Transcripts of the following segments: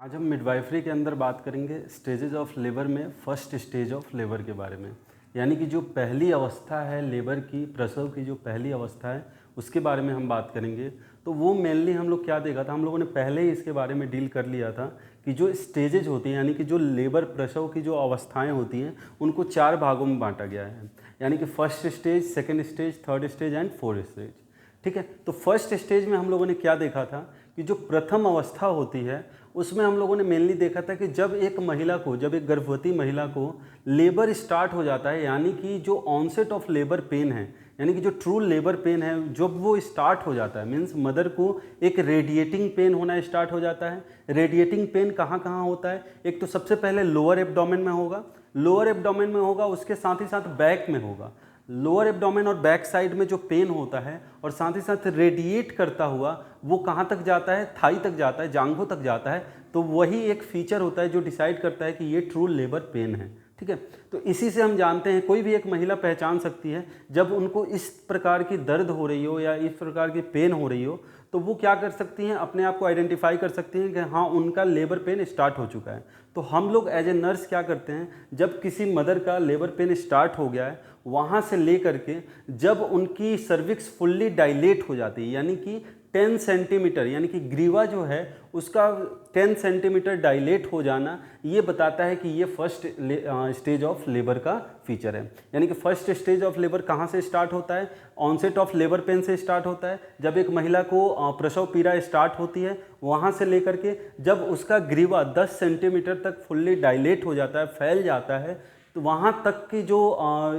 आज हम मिडवाइफरी के अंदर बात करेंगे स्टेजेस ऑफ लेबर में फर्स्ट स्टेज ऑफ लेबर के बारे में। यानी कि जो पहली अवस्था है लेबर की, प्रसव की जो पहली अवस्था है उसके बारे में हम बात करेंगे। तो वो मेनली हम लोग क्या देखा था, हम लोगों ने पहले ही इसके बारे में डील कर लिया था कि जो स्टेजेज होती हैं यानी कि जो लेबर प्रसव की जो अवस्थाएं होती हैं उनको 4 भागों में बांटा गया है। यानी कि first stage, second stage, third stage and fourth stage. ठीक है, तो फर्स्ट स्टेज में हम लोगों ने क्या देखा था कि जो प्रथम अवस्था होती है उसमें हम लोगों ने मेनली देखा था कि जब एक महिला को, जब एक गर्भवती महिला को लेबर स्टार्ट हो जाता है, यानी कि जो ऑनसेट ऑफ लेबर पेन है, यानी कि जो ट्रू लेबर पेन है, जब वो स्टार्ट हो जाता है, मीन्स मदर को एक रेडिएटिंग पेन होना स्टार्ट हो जाता है। रेडिएटिंग पेन कहाँ कहाँ होता है? एक तो सबसे पहले लोअर एब्डोमेन में होगा, लोअर एब्डोमेन में होगा, उसके साथ ही साथ बैक में होगा। लोअर एब्डोमेन और बैक साइड में जो पेन होता है और साथ ही साथ रेडिएट करता हुआ वो कहाँ तक जाता है? थाई तक जाता है, जांघों तक जाता है। तो वही एक फीचर होता है जो डिसाइड करता है कि ये ट्रू लेबर पेन है। ठीक है, तो इसी से हम जानते हैं, कोई भी एक महिला पहचान सकती है जब उनको इस प्रकार की दर्द हो रही हो या इस प्रकार की पेन हो रही हो, तो वो क्या कर सकती हैं, अपने आप को आइडेंटिफाई कर सकती हैं कि हाँ उनका लेबर पेन स्टार्ट हो चुका है। तो हम लोग एज ए नर्स क्या करते हैं, जब किसी मदर का लेबर पेन स्टार्ट हो गया है वहाँ से ले करके जब उनकी सर्विक्स फुल्ली डायलेट हो जाती है, यानी कि 10 सेंटीमीटर, यानी कि ग्रीवा जो है उसका 10 सेंटीमीटर डायलेट हो जाना, ये बताता है कि ये फर्स्ट स्टेज ऑफ लेबर का फीचर है। यानी कि फर्स्ट स्टेज ऑफ लेबर कहाँ से स्टार्ट होता है? ऑनसेट ऑफ लेबर पेन से स्टार्ट होता है। जब एक महिला को प्रसव पीड़ा स्टार्ट होती है वहाँ से लेकर के जब उसका ग्रीवा 10 सेंटीमीटर तक फुल्ली डायलेट हो जाता है, फैल जाता है, तो वहाँ तक की जो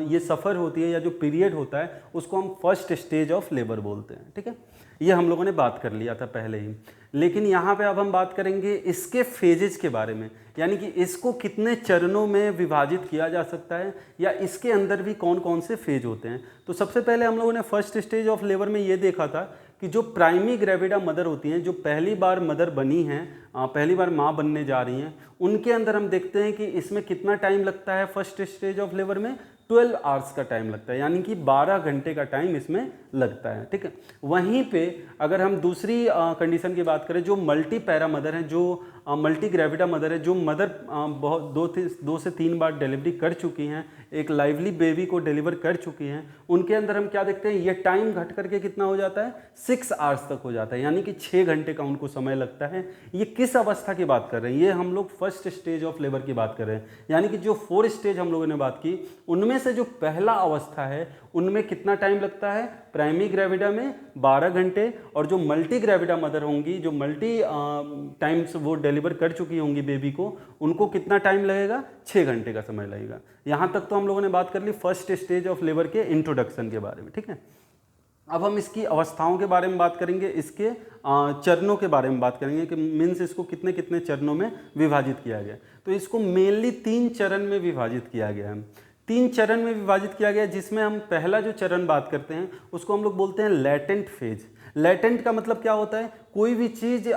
ये सफ़र होती है या जो पीरियड होता है उसको हम फर्स्ट स्टेज ऑफ लेबर बोलते हैं। ठीक है, ये हम लोगों ने बात कर लिया था पहले ही। लेकिन यहाँ पे अब हम बात करेंगे इसके फेजेस के बारे में, यानी कि इसको कितने चरणों में विभाजित किया जा सकता है या इसके अंदर भी कौन कौन से फेज होते हैं। तो सबसे पहले हम लोगों ने फर्स्ट स्टेज ऑफ लेबर में ये देखा था कि जो प्राइमी ग्रेविडा मदर होती हैं, जो पहली बार मदर बनी हैं, पहली बार माँ बनने जा रही हैं, उनके अंदर हम देखते हैं कि इसमें कितना टाइम लगता है फर्स्ट स्टेज ऑफ लेबर में? 12 आवर्स का टाइम लगता है, यानी कि 12 घंटे का टाइम इसमें लगता है। ठीक है, वहीं पे अगर हम दूसरी कंडीशन की बात करें, जो मल्टी पैरा मदर हैं, जो मल्टी ग्रेविडा मदर है, जो मदर बहुत 2 से 3 बार डिलीवरी कर चुकी हैं, एक लाइवली बेबी को डिलीवर कर चुकी हैं, उनके अंदर हम क्या देखते हैं, ये टाइम घट करके कितना हो जाता है? 6 आवर्स तक हो जाता है, यानी कि 6 घंटे का उनको समय लगता है। ये किस अवस्था की बात कर रहे हैं? ये हम लोग फर्स्ट स्टेज ऑफ लेबर की बात कर रहे हैं। यानी कि जो 4 स्टेज हम लोगों ने बात की उनमें से जो पहला अवस्था है उनमें कितना टाइम लगता है? प्राइमरी ग्रेविडा में 12 घंटे, और जो मल्टी ग्रेविडा मदर होंगी, जो मल्टी टाइम्स वो डिलीवर कर चुकी होंगी बेबी को, उनको कितना टाइम लगेगा? 6 घंटे का समय लगेगा। यहाँ तक तो हम लोगों ने बात कर ली फर्स्ट स्टेज ऑफ लेबर के इंट्रोडक्शन के बारे में। ठीक है, अब हम इसकी अवस्थाओं के बारे में बात करेंगे, इसके चरणों के बारे में बात करेंगे कि मीन्स इसको कितने कितने चरणों में विभाजित किया गया। तो इसको मेनली 3 चरण में विभाजित किया गया है। 3 चरण में विभाजित किया गया, जिसमें हम पहला जो चरण बात करते हैं उसको हम लोग बोलते हैं लेटेंट फेज। लेटेंट का मतलब क्या होता है? कोई भी चीज़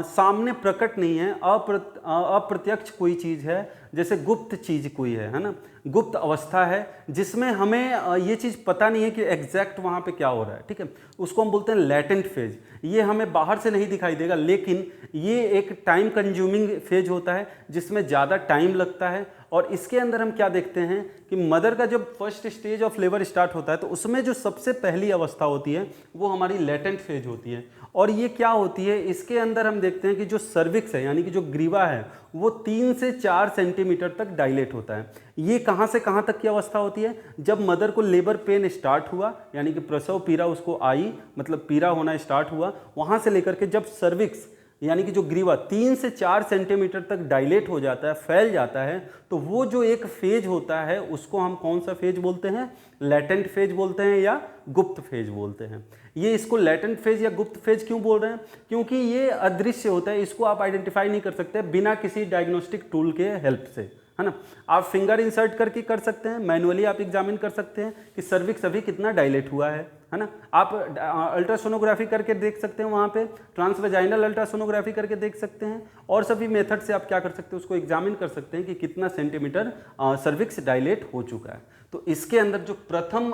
सामने प्रकट नहीं है, अप्रत्यक्ष कोई चीज़ है, जैसे गुप्त चीज़ कोई है ना, गुप्त अवस्था है जिसमें हमें ये चीज़ पता नहीं है कि एग्जैक्ट वहाँ पे क्या हो रहा है। ठीक है, उसको हम बोलते हैं लेटेंट फेज। ये हमें बाहर से नहीं दिखाई देगा, लेकिन ये एक टाइम कंज्यूमिंग फेज होता है जिसमें ज़्यादा टाइम लगता है। और इसके अंदर हम क्या देखते हैं कि मदर का जब first stage of labour start होता है तो उसमें जो सबसे पहली अवस्था होती है वो हमारी लेटेंट फेज होती है। और ये क्या होती है? इसके अंदर हम देखते हैं कि जो सर्विक्स है, यानी कि जो ग्रीवा है, वो 3 से 4 सेंटीमीटर तक डायलेट होता है। ये कहाँ से कहाँ तक की अवस्था होती है? जब मदर को लेबर पेन स्टार्ट हुआ, यानी कि प्रसव पीड़ा उसको आई, मतलब पीड़ा होना स्टार्ट हुआ, वहाँ से लेकर के जब सर्विक्स यानी कि जो ग्रीवा 3 से 4 सेंटीमीटर तक डायलेट हो जाता है, फैल जाता है, तो वो जो एक फेज होता है उसको हम कौन सा फेज बोलते हैं? लेटेंट फेज बोलते हैं या गुप्त फेज बोलते हैं। ये इसको लेटेंट फेज या गुप्त फेज क्यों बोल रहे हैं? क्योंकि ये अदृश्य होता है, इसको आप आइडेंटिफाई नहीं कर सकते बिना किसी डायग्नोस्टिक टूल के हेल्प से, है ना। आप फिंगर इंसर्ट करके कर सकते हैं, मैनुअली आप एग्जामिन कर सकते हैं कि सर्विक्स अभी कितना डायलेट हुआ है ना। आप अल्ट्रासोनोग्राफी करके देख सकते हैं, वहाँ पे ट्रांसवेजाइनल अल्ट्रासोनोग्राफी करके देख सकते हैं, और सभी मेथड से आप क्या कर सकते हैं, उसको एग्जामिन कर सकते हैं कि कितना सेंटीमीटर सर्विक्स डायलेट हो चुका है। तो इसके अंदर जो प्रथम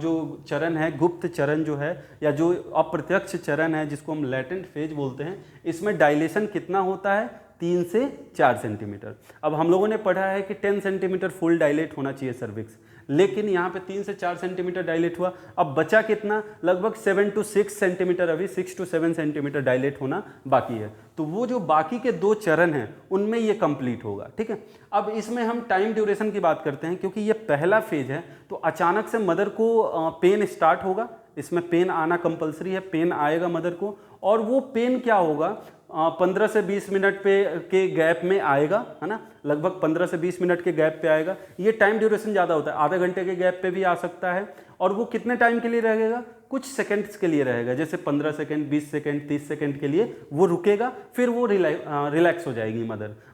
जो चरण है, गुप्त चरण जो है, या जो अप्रत्यक्ष चरण है जिसको हम लेटेंट फेज बोलते हैं, इसमें डायलेशन कितना होता है? 3 से 4 सेंटीमीटर। अब हम लोगों ने पढ़ा है कि 10 सेंटीमीटर फुल डायलेट होना चाहिए सर्विक्स, लेकिन यहाँ पे 3 से 4 सेंटीमीटर डायलेट हुआ। अब बचा कितना, लगभग 7 to 6 सेंटीमीटर, अभी 6 to 7 सेंटीमीटर डायलेट होना बाकी है। तो वो जो बाकी के 2 चरण हैं उनमें ये कंप्लीट होगा, ठीक है। अब इसमें हम टाइम ड्यूरेशन की बात करते हैं, क्योंकि ये पहला फेज है तो अचानक से मदर को पेन स्टार्ट होगा। इसमें पेन आना कंपलसरी है, पेन आएगा मदर को, और वो पेन क्या होगा 15 से 20 मिनट के गैप में आएगा, है ना, लगभग 15 से 20 मिनट के गैप पे आएगा। ये टाइम ड्यूरेशन ज़्यादा होता है, आधे घंटे के गैप पे भी आ सकता है। और वो कितने टाइम के लिए रहेगा, कुछ सेकंड्स के लिए रहेगा, जैसे 15 सेकंड, 20 सेकंड, 30 सेकंड के लिए वो रुकेगा, फिर वो रिलैक्स हो जाएगी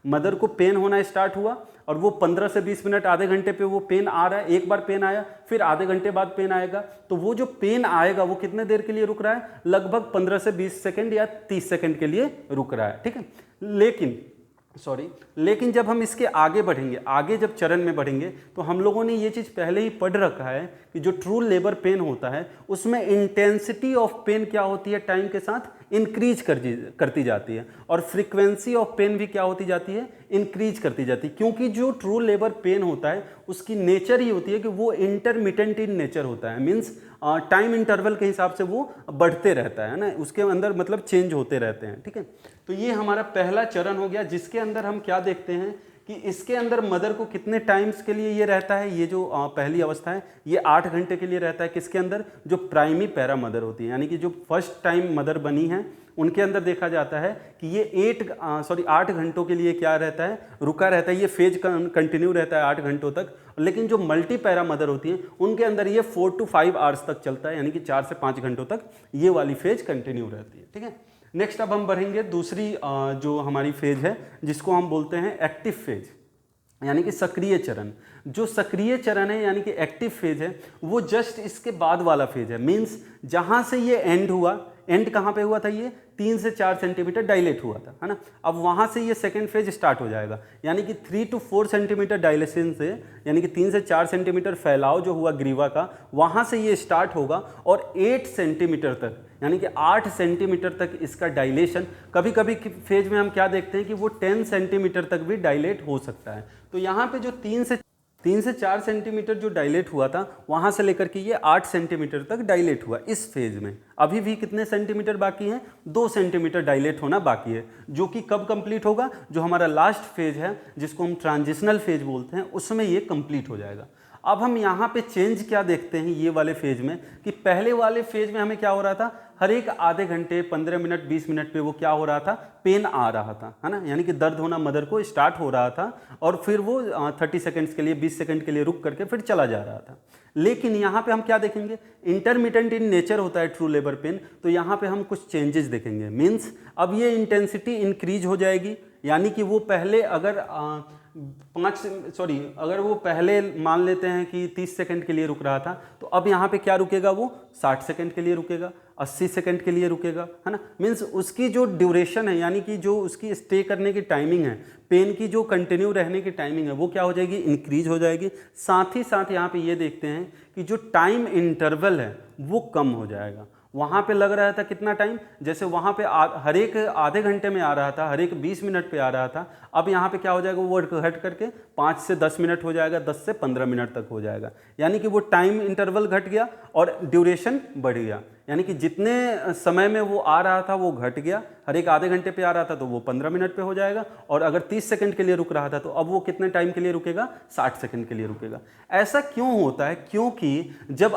मदर को पेन होना स्टार्ट हुआ, और वो 15 से 20 मिनट, आधे घंटे पे वो पेन आ रहा है। एक बार पेन आया, फिर आधे घंटे बाद पेन आएगा, तो वो जो पेन आएगा वो कितने देर के लिए रुक रहा है, लगभग 15 से 20 सेकंड या 30 सेकंड के लिए रुक रहा है, ठीक है। लेकिन जब हम इसके आगे बढ़ेंगे, आगे जब चरण में बढ़ेंगे, तो हम लोगों ने ये चीज़ पहले ही पढ़ रखा है कि जो ट्रू लेबर पेन होता है उसमें इंटेंसिटी ऑफ पेन क्या होती है, टाइम के साथ इंक्रीज करती जाती है, और फ्रीक्वेंसी ऑफ पेन भी क्या होती जाती है, इंक्रीज करती जाती है। क्योंकि जो ट्रू लेबर पेन होता है उसकी नेचर ही होती है कि वो इंटरमिटेंट इन नेचर होता है, मीन्स टाइम इंटरवल के हिसाब से वो बढ़ते रहता है ना, उसके अंदर मतलब चेंज होते रहते हैं, ठीक है। तो ये हमारा पहला चरण हो गया, जिसके अंदर हम क्या देखते हैं कि इसके अंदर मदर को कितने टाइम्स के लिए ये रहता है, ये जो पहली अवस्था है ये 8 घंटे के लिए रहता है। किसके अंदर, जो प्राइमी पैरा मदर होती है, यानी कि जो फर्स्ट टाइम मदर बनी है उनके अंदर देखा जाता है कि ये 8 घंटों के लिए क्या रहता है, रुका रहता है, ये फेज कंटिन्यू रहता है 8 घंटों तक। लेकिन जो मल्टी पैरा मदर होती हैं उनके अंदर ये 4 to 5 आवर्स तक चलता है, यानी कि 4 से 5 घंटों तक ये वाली फेज कंटिन्यू रहती है, ठीक है। नेक्स्ट अब हम बढ़ेंगे दूसरी जो हमारी फेज है, जिसको हम बोलते हैं एक्टिव फेज, यानी कि सक्रिय चरण। जो सक्रिय चरण है यानी कि एक्टिव फेज है, वो जस्ट इसके बाद वाला फेज है। मींस जहां से ये एंड हुआ, एंड कहाँ पे हुआ था, ये 3 से 4 सेंटीमीटर डायलेट हुआ था, है ना। अब वहाँ से ये सेकेंड फेज स्टार्ट हो जाएगा, यानी कि 3 to 4 सेंटीमीटर डायलेशन से, यानी कि 3 से 4 सेंटीमीटर फैलाव जो हुआ ग्रीवा का, वहाँ से ये स्टार्ट होगा, और 8 सेंटीमीटर तक, यानी कि 8 सेंटीमीटर तक इसका डायलेशन। कभी कभी फेज में हम क्या देखते हैं कि वो 10 सेंटीमीटर तक भी डायलेट हो सकता है। तो यहाँ पे जो 3 से 4 सेंटीमीटर जो डायलेट हुआ था, वहाँ से लेकर के ये 8 सेंटीमीटर तक डायलेट हुआ इस फेज में। अभी भी कितने सेंटीमीटर बाकी हैं, 2 सेंटीमीटर डायलेट होना बाकी है, जो कि कब कंप्लीट होगा, जो हमारा लास्ट फेज है जिसको हम ट्रांजिशनल फेज बोलते हैं, उसमें ये कंप्लीट हो जाएगा। अब हम यहाँ पे चेंज क्या देखते हैं ये वाले फेज में, कि पहले वाले फेज में हमें क्या हो रहा था, हर एक आधे घंटे, 15 मिनट, 20 मिनट पे वो क्या हो रहा था, पेन आ रहा था, है ना, यानी कि दर्द होना मदर को स्टार्ट हो रहा था, और फिर वो 30 सेकंड्स के लिए, 20 सेकंड के लिए रुक करके फिर चला जा रहा था। लेकिन यहाँ पे हम क्या देखेंगे, इंटरमिटेंट इन नेचर होता है ट्रू लेबर पेन, तो यहाँ पे हम कुछ चेंजेस देखेंगे। मीन्स अब ये इंटेंसिटी इंक्रीज हो जाएगी, यानी कि वो पहले अगर अगर वो पहले मान लेते हैं कि 30 सेकंड के लिए रुक रहा था, तो अब यहाँ पे क्या रुकेगा, वो 60 सेकंड के लिए रुकेगा, 80 सेकंड के लिए रुकेगा, है ना। मीन्स उसकी जो ड्यूरेशन है, यानी कि जो उसकी स्टे करने की टाइमिंग है, पेन की जो कंटिन्यू रहने की टाइमिंग है, वो क्या हो जाएगी, इंक्रीज हो जाएगी। साथ ही साथ यहाँ पे ये देखते हैं कि जो टाइम इंटरवल है वो कम हो जाएगा। वहाँ पे लग रहा था कितना टाइम, जैसे वहाँ पे हर एक आधे घंटे में आ रहा था, हर एक 20 मिनट पे आ रहा था, अब यहाँ पे क्या हो जाएगा, वो घट करके 5 से 10 मिनट हो जाएगा, 10 से 15 मिनट तक हो जाएगा। यानी कि वो टाइम इंटरवल घट गया और ड्यूरेशन बढ़ गया, यानी कि जितने समय में वो आ रहा था वो घट गया। हर एक आधे घंटे पे आ रहा था तो वो 15 मिनट पे हो जाएगा, और अगर 30 सेकंड के लिए रुक रहा था तो अब वो कितने टाइम के लिए रुकेगा, 60 सेकंड के लिए रुकेगा। ऐसा क्यों होता है, क्योंकि जब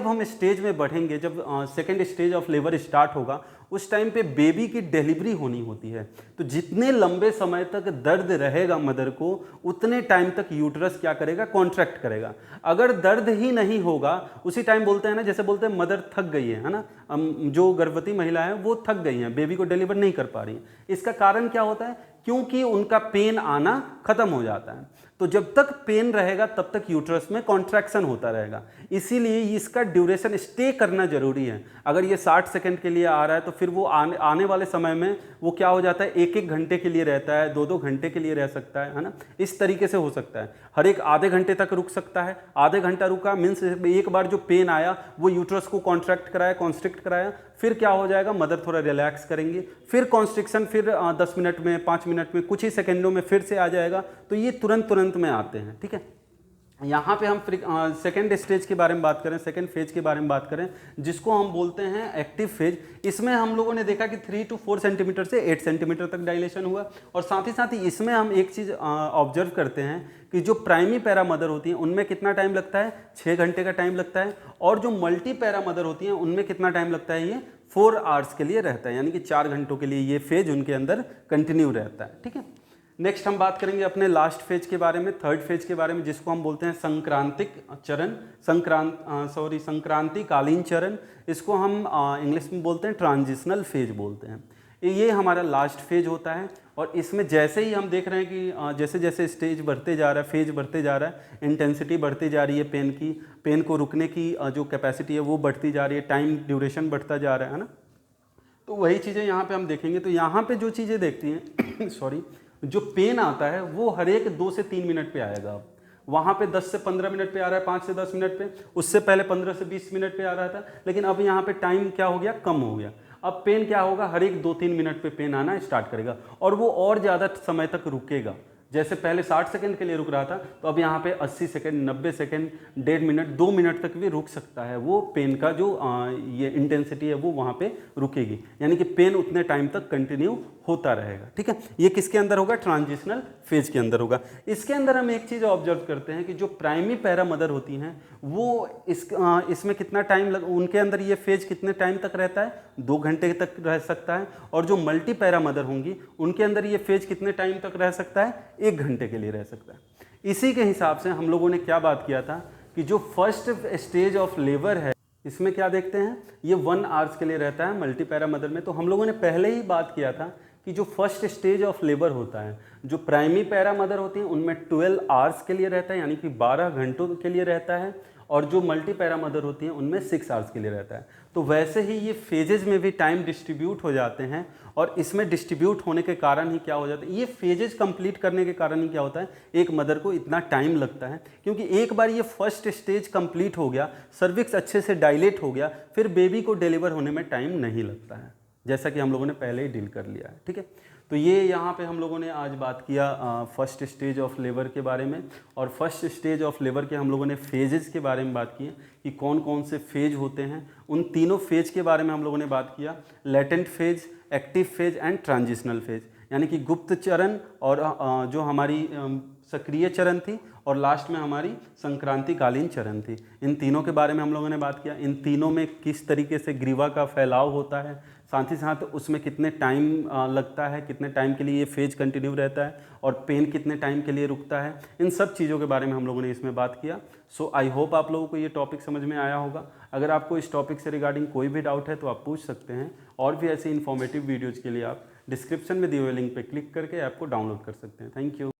हम स्टेज में बढ़ेंगे, जब second stage of labour start होगा, उस टाइम पे बेबी की डिलीवरी होनी होती है। तो जितने लंबे समय तक दर्द रहेगा मदर को, उतने टाइम तक यूट्रस क्या करेगा, कॉन्ट्रैक्ट करेगा। अगर दर्द ही नहीं होगा, उसी टाइम बोलते हैं ना, जैसे बोलते हैं मदर थक गई है ना, जो गर्भवती महिला है वो थक गई हैं, बेबी को डिलीवर नहीं कर पा रही। इसका कारण क्या होता है, क्योंकि उनका पेन आना खत्म हो जाता है। तो जब तक पेन रहेगा तब तक यूट्रस में कॉन्ट्रैक्शन होता रहेगा, इसीलिए इसका ड्यूरेशन स्टे करना जरूरी है। अगर ये 60 सेकंड के लिए आ रहा है तो फिर वो आने वाले समय में वो क्या हो जाता है, 1-1 घंटे के लिए रहता है, 2-2 घंटे के लिए रह सकता है ना। इस तरीके से हो सकता है, हर एक आधे घंटे तक रुक सकता है। आधे घंटा रुका मीन्स एक बार जो पेन आया वो यूट्रस को कॉन्ट्रैक्ट कराया, कॉन्स्ट्रिक्ट कराया, फिर क्या हो जाएगा, मदर थोड़ा रिलैक्स करेंगे, फिर कॉन्स्ट्रिक्शन फिर 10 मिनट में, 5 मिनट में, कुछ ही सेकंडों में फिर से आ जाएगा। तो ये तुरंत में आते हैं, ठीक है। यहाँ पे हम सेकेंड स्टेज के बारे में बात करें, सेकेंड फेज के बारे में बात करें, जिसको हम बोलते हैं एक्टिव फेज। इसमें हम लोगों ने देखा कि 3 to 4 सेंटीमीटर से 8 सेंटीमीटर तक डायलेशन हुआ। और साथ ही इसमें हम एक चीज़ ऑब्जर्व करते हैं कि जो प्राइमरी पैरा मदर होती हैं उनमें कितना टाइम लगता है, 6 घंटे का टाइम लगता है। और जो मल्टी पैरा मदर होती हैं उनमें कितना टाइम लगता है, ये 4 आवर्स के लिए रहता है, यानी कि 4 घंटों के लिए ये फेज उनके अंदर कंटिन्यू रहता है, ठीक है। नेक्स्ट हम बात करेंगे अपने लास्ट फेज के बारे में, थर्ड फेज के बारे में, जिसको हम बोलते हैं संक्रांतिक चरण, संक्रांतिकालीन चरण। इसको हम इंग्लिश में बोलते हैं ट्रांजिशनल फेज बोलते हैं। ये हमारा लास्ट फेज होता है। और इसमें जैसे ही हम देख रहे हैं कि जैसे जैसे स्टेज बढ़ते जा रहा है, फेज बढ़ते जा रहा है, इंटेंसिटी बढ़ती जा रही है पेन की, पेन को रुकने की जो कैपेसिटी है वो बढ़ती जा रही है, टाइम ड्यूरेशन बढ़ता जा रहा है ना। तो वही चीज़ें यहाँ पे हम देखेंगे। तो यहाँ पे जो चीज़ें देखती हैं सॉरी, जो पेन आता है वो हर एक 2 से 3 मिनट पे आएगा। अब वहाँ पे 10 से 15 मिनट पे आ रहा है, 5 से 10 मिनट पे, उससे पहले 15 से 20 मिनट पे आ रहा था, लेकिन अब यहाँ पे टाइम क्या हो गया, कम हो गया। अब पेन क्या होगा, हर एक 2-3 मिनट पे पेन आना स्टार्ट करेगा और वो और ज़्यादा समय तक रुकेगा। जैसे पहले 60 सेकंड के लिए रुक रहा था, तो अब यहाँ पे 80 सेकंड, 90 सेकंड, 1.5 मिनट, 2 मिनट तक भी रुक सकता है। वो पेन का जो ये इंटेंसिटी है वो वहाँ पे रुकेगी, यानी कि पेन उतने टाइम तक कंटिन्यू होता रहेगा, ठीक है। ये किसके अंदर होगा, ट्रांजिशनल फेज के अंदर होगा। इसके अंदर हम एक चीज़ ऑब्जर्व करते हैं कि जो प्राइमरी पैरा मदर होती हैं वो इसमें कितना टाइम उनके अंदर ये फेज कितने टाइम तक रहता है, 2 घंटे तक रह सकता है। और जो मल्टी पैरा मदर होंगी उनके अंदर ये फेज कितने टाइम तक रह सकता है, 1 घंटे के लिए रह सकता है। इसी के हिसाब से हम लोगों ने क्या बात किया था कि जो फर्स्ट स्टेज ऑफ लेबर है इसमें क्या देखते हैं, ये 1 आवर्स के लिए रहता है मल्टी पैरा मदर में। तो हम लोगों ने पहले ही बात किया था कि जो फर्स्ट स्टेज ऑफ लेबर होता है, जो प्राइमरी पैरा मदर होती हैं उनमें 12 आवर्स के लिए रहता है, यानी कि 12 घंटों के लिए रहता है। और जो मल्टी पैरा मदर होती हैं उनमें 6 आवर्स के लिए रहता है। तो वैसे ही ये फेजेज में भी टाइम डिस्ट्रीब्यूट हो जाते हैं। और इसमें डिस्ट्रीब्यूट होने के कारण ही क्या हो जाता है, ये फेजेज कंप्लीट करने के कारण ही क्या होता है, एक मदर को इतना टाइम लगता है। क्योंकि एक बार ये फर्स्ट स्टेज कंप्लीट हो गया, सर्विक्स अच्छे से डायलेट हो गया, फिर बेबी को डिलीवर होने में टाइम नहीं लगता है, जैसा कि हम लोगों ने पहले ही डील कर लिया है, ठीक है। तो ये यहाँ पे हम लोगों ने आज बात किया फर्स्ट स्टेज ऑफ लेबर के बारे में। और फर्स्ट स्टेज ऑफ लेबर के हम लोगों ने फेजेस के बारे में बात की कि कौन कौन से फेज होते हैं। उन तीनों फेज के बारे में हम लोगों ने बात किया, latent phase, active phase and transitional phase, यानी कि गुप्त चरण और जो हमारी सक्रिय चरण थी, और लास्ट में हमारी संक्रांतिकालीन चरण थी। इन तीनों के बारे में हम लोगों ने बात किया। इन तीनों में किस तरीके से ग्रीवा का फैलाव होता है, साथ ही साथ उसमें कितने टाइम लगता है, कितने टाइम के लिए ये फेज कंटिन्यू रहता है, और पेन कितने टाइम के लिए रुकता है, इन सब चीज़ों के बारे में हम लोगों ने इसमें बात किया। सो आई होप आप लोगों को ये टॉपिक समझ में आया होगा। अगर आपको इस टॉपिक से रिगार्डिंग कोई भी डाउट है तो आप पूछ सकते हैं। और भी ऐसे इन्फॉर्मेटिव वीडियोज़ के लिए आप डिस्क्रिप्शन में दिए हुए लिंक पर क्लिक करके ऐप को डाउनलोड कर सकते हैं। Thank you.